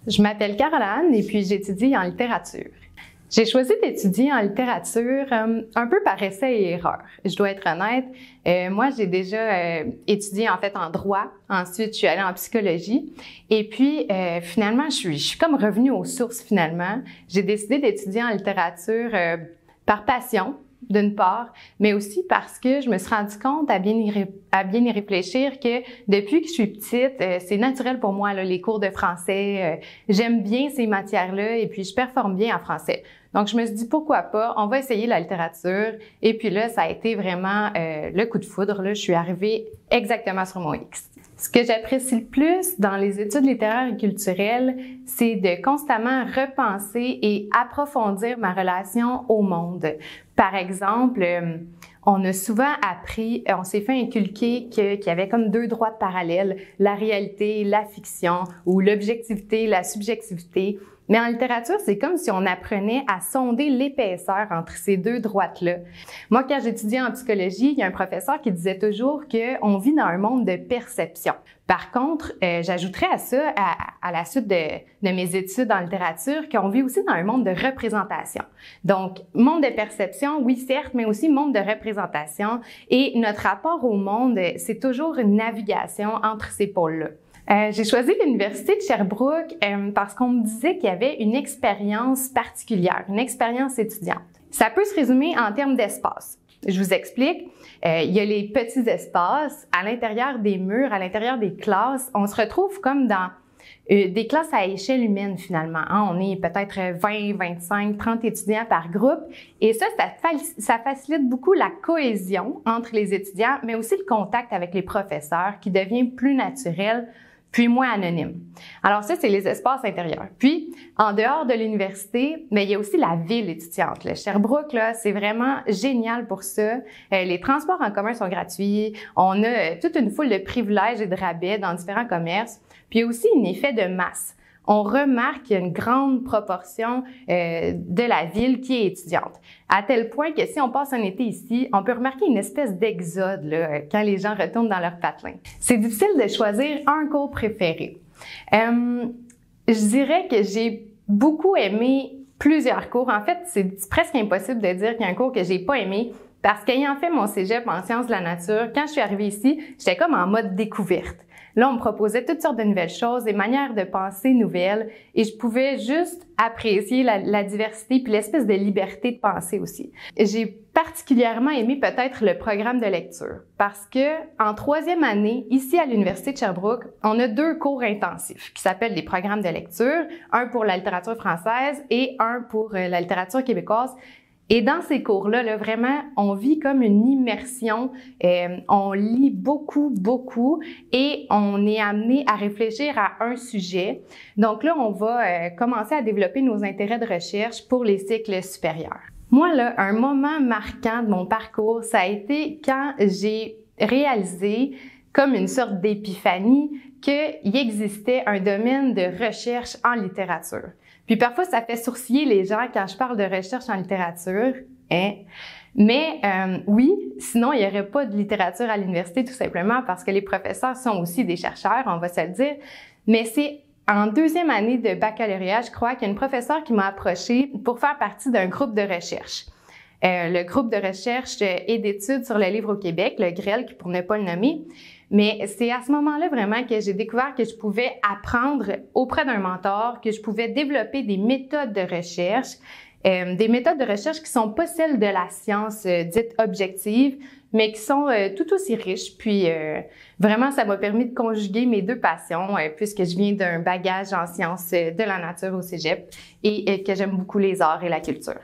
Je m'appelle Caroline et puis j'étudie en littérature. J'ai choisi d'étudier en littérature un peu par essai et erreur. Je dois être honnête, moi j'ai déjà étudié en fait en droit, ensuite je suis allée en psychologie et puis finalement je suis comme revenue aux sources finalement. J'ai décidé d'étudier en littérature par passion d'une part, mais aussi parce que je me suis rendu compte à bien y réfléchir que depuis que je suis petite, c'est naturel pour moi là, les cours de français. J'aime bien ces matières-là et puis je performe bien en français. Donc je me suis dit pourquoi pas, on va essayer la littérature. Et puis là, ça a été vraiment le coup de foudre. Là, je suis arrivée exactement sur mon X. Ce que j'apprécie le plus dans les études littéraires et culturelles, c'est de constamment repenser et approfondir ma relation au monde. Par exemple, on a souvent appris, on s'est fait inculquer qu'il y avait comme deux droites parallèles, la réalité, la fiction, ou l'objectivité, la subjectivité. Mais en littérature, c'est comme si on apprenait à sonder l'épaisseur entre ces deux droites-là. Moi, quand j'étudiais en psychologie, il y a un professeur qui disait toujours qu'on vit dans un monde de perception. Par contre, j'ajouterais à ça, à la suite de mes études en littérature, qu'on vit aussi dans un monde de représentation. Donc, monde de perception, oui certes, mais aussi monde de représentation. Et notre rapport au monde, c'est toujours une navigation entre ces pôles-là. J'ai choisi l'Université de Sherbrooke parce qu'on me disait qu'il y avait une expérience particulière, une expérience étudiante. Ça peut se résumer en termes d'espace. Je vous explique. Il y a les petits espaces à l'intérieur des murs, à l'intérieur des classes. On se retrouve comme dans des classes à échelle humaine finalement. On est peut-être 20, 25, 30 étudiants par groupe. Et ça facilite beaucoup la cohésion entre les étudiants, mais aussi le contact avec les professeurs qui devient plus naturel, puis moins anonyme. Alors ça, c'est les espaces intérieurs. Puis, en dehors de l'université, mais il y a aussi la ville étudiante. Le Sherbrooke, là, c'est vraiment génial pour ça. Les transports en commun sont gratuits. On a toute une foule de privilèges et de rabais dans différents commerces. Puis il y a aussi un effet de masse. On remarque qu'il y a une grande proportion de la ville qui est étudiante. À tel point que si on passe un été ici, on peut remarquer une espèce d'exode là, quand les gens retournent dans leur patelin. C'est difficile de choisir un cours préféré. Je dirais que j'ai beaucoup aimé plusieurs cours. En fait, c'est presque impossible de dire qu'il y a un cours que j'ai pas aimé parce qu'ayant fait mon cégep en sciences de la nature, quand je suis arrivée ici, j'étais comme en mode découverte. Là, on me proposait toutes sortes de nouvelles choses, des manières de penser nouvelles, et je pouvais juste apprécier la diversité puis l'espèce de liberté de penser aussi. J'ai particulièrement aimé peut-être le programme de lecture parce que en troisième année, ici à l'Université de Sherbrooke, on a deux cours intensifs qui s'appellent les programmes de lecture, un pour la littérature française et un pour la littérature québécoise. Et dans ces cours-là, là, vraiment, on vit comme une immersion, on lit beaucoup et on est amené à réfléchir à un sujet. Donc là, on va commencer à développer nos intérêts de recherche pour les cycles supérieurs. Moi, là, un moment marquant de mon parcours, ça a été quand j'ai réalisé, comme une sorte d'épiphanie, qu'il existait un domaine de recherche en littérature. Puis parfois, ça fait sourciller les gens quand je parle de recherche en littérature, hein? Mais oui, sinon, il n'y aurait pas de littérature à l'université tout simplement parce que les professeurs sont aussi des chercheurs, on va se le dire. Mais c'est en deuxième année de baccalauréat, je crois, qu'il y a une professeure qui m'a approchée pour faire partie d'un groupe de recherche. Le groupe de recherche et d'études sur le livre au Québec, le GRELQ pour ne pas le nommer. Mais c'est à ce moment-là vraiment que j'ai découvert que je pouvais apprendre auprès d'un mentor, que je pouvais développer des méthodes de recherche, qui sont pas celles de la science dite objective, mais qui sont tout aussi riches. Puis vraiment, ça m'a permis de conjuguer mes deux passions, puisque je viens d'un bagage en sciences de la nature au cégep et que j'aime beaucoup les arts et la culture.